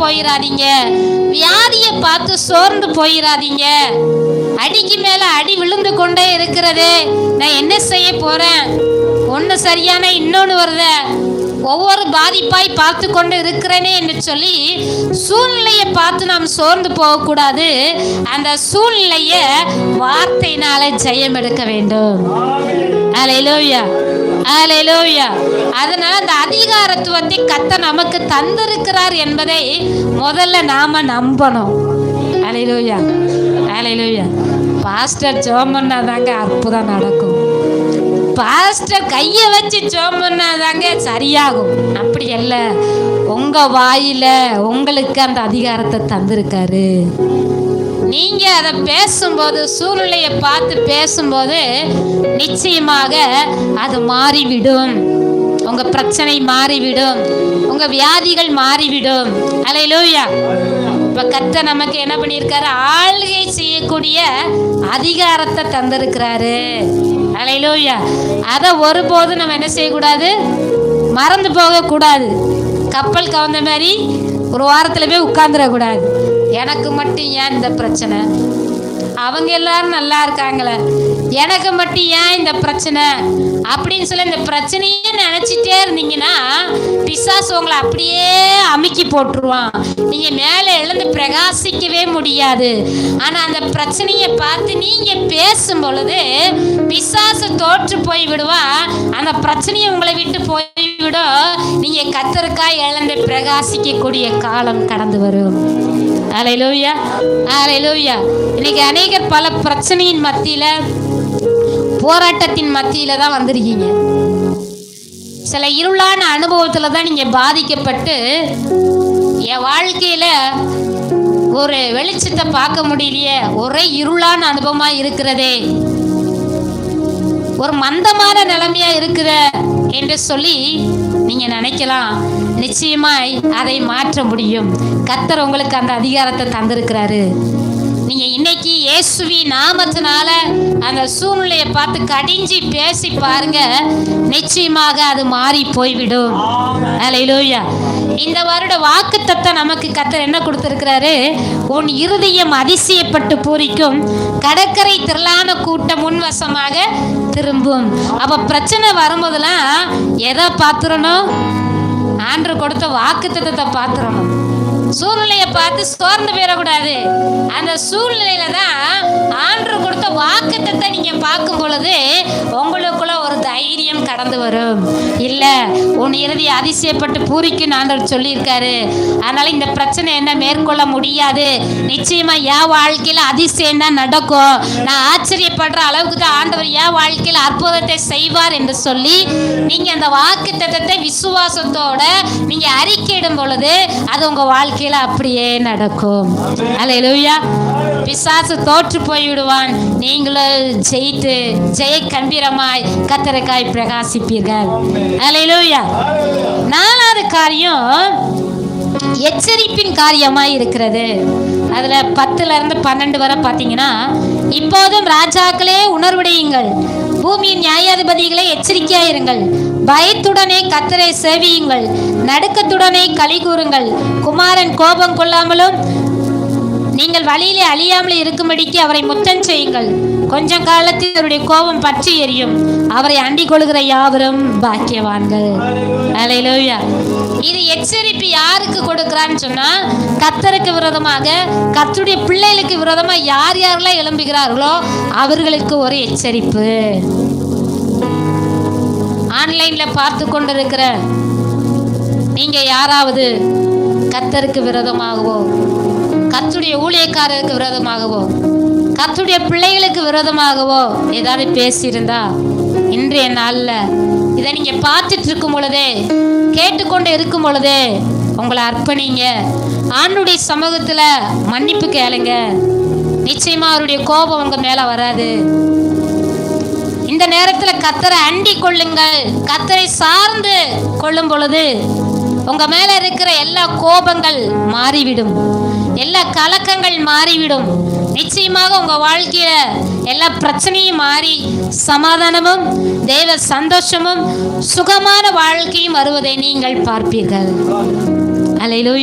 போயிடாதீங்க. வியாதியை பார்த்து சோர்ந்து போயிடாதீங்க. அடிக்கு மேல அடி விழுந்து கொண்டே இருக்கிறது. நான் என்ன செய்ய போறேன்? ஒன்று சரியான இன்னொன்று வருத, ஒவ்வொரு பாதிப்பாய் பார்த்து கொண்டு இருக்கிறேனே என்று சொல்லி சூழ்நிலையை பார்த்து நாம் சோர்ந்து போகக்கூடாது. அந்த சூழ்நிலையை வார்த்தையினால ஜெயம் எடுக்க வேண்டும். அல்லேலூயா, அல்லேலூயா. அதனால அந்த அதிகாரத்துவத்தை கர்த்தர் நமக்கு தந்திருக்கிறார் என்பதை முதல்ல நாம நம்பணும். அல்லேலூயா, அல்லேலூயா. பாஸ்டர் ஜெபம் பண்ணாதாங்க அற்புதம் நடக்கும். பாஸ்டர் கையை வச்சு ஜெபம் பண்ணாதாங்க சரியாகும். அப்படி அல்ல, உங்க வாயில உங்களுக்கு அந்த அதிகாரத்தை தந்திருக்காரு. நீங்க அதை பேசும்போது, சூழ்நிலையை பார்த்து பேசும்போது நிச்சயமாக அது மாறிவிடும். உங்க பிரச்சனை மாறிவிடும், உங்க வியாதிகள் மாறிவிடும். அல்லேலூயா. இப்ப கர்த்தர் நமக்கு என்ன பண்ணியிருக்காரு? ஆளுகை செய்யக்கூடிய அதிகாரத்தை தந்திருக்கிறாரு. அல்லேலூயா. அதை ஒருபோதும் நம்ம என்ன செய்யக்கூடாது? மறந்து போகக்கூடாது. கப்பல் கவர்ந்த மாதிரி ஒரு வாரத்தில் போய் உட்கார்ந்துடக்கூடாது. எனக்கு மட்டும் ஏன் இந்த பிரச்சனை? அவங்க எல்லாரும் நல்லா இருக்காங்களே, எனக்கு மட்டும் ஏன் இந்த பிரச்சனை அப்படின்னு சொல்லி இந்த பிரச்சனையே நினச்சிட்டே இருந்தீங்கன்னா பிசாசு உங்களை அப்படியே அமுக்கி போட்டுருவான். நீங்கள் மேலே எழுந்து பிரகாசிக்கவே முடியாது. ஆனால் அந்த பிரச்சனையை பார்த்து நீங்கள் பேசும் பொழுது பிசாசு தோற்று போய் விடுவான். அந்த பிரச்சனையை உங்களை விட்டு போய்விடும். நீங்கள் கர்த்தருக்காய் எழுந்து பிரகாசிக்கக்கூடிய காலம் கடந்து வரும். அல்லேலூயா, அல்லேலூயா. இன்னைக்கு அநேகர் பல பிரச்சனையின் மத்தியில, போராட்டத்தின் மத்தியில தான் வந்திருக்கீங்க. சில இருளான அனுபவத்துல தான் நீங்க பாதிக்கப்பட்டு, என் வாழ்க்கையில ஒரு வெளிச்சத்தை பார்க்க முடியலையே, ஒரே இருளான அனுபவமா இருக்கிறதே, ஒரு மந்தமான நிலைமையா இருக்குத என்று சொல்லி நீங்க நினைக்கலாம். நிச்சயமாய் அதை மாற்ற முடியும். கர்த்தர் உங்களுக்கு அந்த அதிகாரத்தை தந்திருக்கிறாரு. நீங்க இன்னைக்கு இயேசுவி நாமத்தினால அந்த சூழ்நிலையை பார்த்து கடிஞ்சி பேசி பாருங்க, நிச்சயமாக அது மாறி போய்விடும். அல்லேலூயா. இந்த வருட வாக்குத்தத்தம் நமக்கு கர்த்தர் என்ன கொடுத்திருக்கிறாரு? உன் இருதயம் அதிசயப்பட்டு பூரிக்கும், கடற்கரை திரளான கூட்டம் முன்வசமாக திரும்பும். அப்ப பிரச்சனை வரும்போதெல்லாம் எதை பார்த்துடணும்? ஆண்டவர் கொடுத்த வாக்குத்தத்தத்தை பார்த்துடணும். சூழ்நிலையை பார்த்து சோர்ந்து போயிடக்கூடாது. அந்த சூழ்நிலையில தான் ஆண்டவர் கொடுத்த வாக்குத்தத்தத்தை நீங்க பார்க்கும் பொழுது உங்களுக்குள்ள ஒரு தைரியம் கடந்து வரும். இல்ல, உன் இறுதி அதிசயப்பட்டு பூரிக்குன்னு ஆண்டவர் சொல்லியிருக்காரு. அதனால இந்த பிரச்சனை என்ன மேற்கொள்ள முடியாது. நிச்சயமா என் வாழ்க்கையில அதிசயம் தான் நடக்கும். நான் ஆச்சரியப்படுற அளவுக்கு தான் ஆண்டவர் என் வாழ்க்கையில அற்புதத்தை செய்வார் என்று சொல்லி நீங்க அந்த வாக்குத்தத்தத்தை விசுவாசத்தோட நீங்க அறிக்கையிடும் பொழுது அது உங்க வாழ்க்கையில அப்படியே நடக்கும். அல்லேலூயா. பிசாசு தோற்று போய்விடுவான். நீங்களும் ஜெயித்து ஜெய கம்பீரமாய் கர்த்தருக்காய் பிரகாசிப்பீர்கள். அல்லேலூயா. நாலாவது காரியம் எச்சரிப்பின் காரியமாய் இருக்கிறது. அதுல 10-12 வரை பார்த்தீங்கன்னா, இப்போதும் ராஜாக்களே உணர்வுடையுங்கள், பூமியின் நியாயாதிபதிகளை எச்சரிக்கையாயிருங்கள், பயத்துடனே கர்த்தரை சேவியுங்கள், நடுக்கத்துடனே களி கூறுங்கள், குமாரன் கோபம் கொள்ளாமலும் நீங்கள் வழியிலே அழியாமல் இருக்கும்படிக்கு அவரை முத்தம் செய்யுங்கள். கொஞ்சம் காலத்தில் அவருடைய கோபம் பற்றி எரியும், அவரை அண்டிக் கொள்கிற யாவரும் பாக்கியவான்கள். அல்லேலூயா. இது எச்சரிப்பு யாருக்கு கொடுக்கிறான்னு சொன்னா, கர்த்தருக்கு விரோதமாக, கர்த்தருடைய பிள்ளைகளுக்கு விரோதமா யார் யாரெல்லாம் எழும்புகிறார்களோ அவர்களுக்கு ஒரு எச்சரிப்பு. ஆன்லைன்ல பார்த்து கொண்டிருக்கிற நீங்க யாராவது கர்த்தருக்கு விரோதமாகவோ, கர்த்தருடைய ஊழியக்காரருக்கு விரோதமாகவோ, கர்த்தருடைய பிள்ளைகளுக்கு விரோதமாகவோ ஏதாவது பேசியிருந்தா இன்றைய நாள்ல இதை நீங்க பார்த்துட்டு இருக்கும் பொழுதே, கேட்டுக்கொண்டு இருக்கும் பொழுதே உங்களை அர்ப்பணிங்க. ஆண்டவருடைய சமூகத்துல மன்னிப்பு கேளுங்க. நிச்சயமா அவருடைய கோபம் உங்க மேல வராது. இந்த நேரத்துல கர்த்தரை அண்டி கொள்ளுங்கள். கர்த்தரை சார்ந்து கொள்ளும் பொழுது உங்க மேல இருக்கிற எல்லா கோபங்கள் மாறிவிடும், எல்லா கலக்கங்கள் மாறிவிடும். நிச்சயமாக உங்க வாழ்க்கையில எல்லா பிரச்சனையும் மாறி சமாதானமும் தேவ சந்தோஷமும் சுகமான வாழ்க்கையும் வருவதை நீங்கள் பார்ப்பீர்கள். அல்லேலூயா.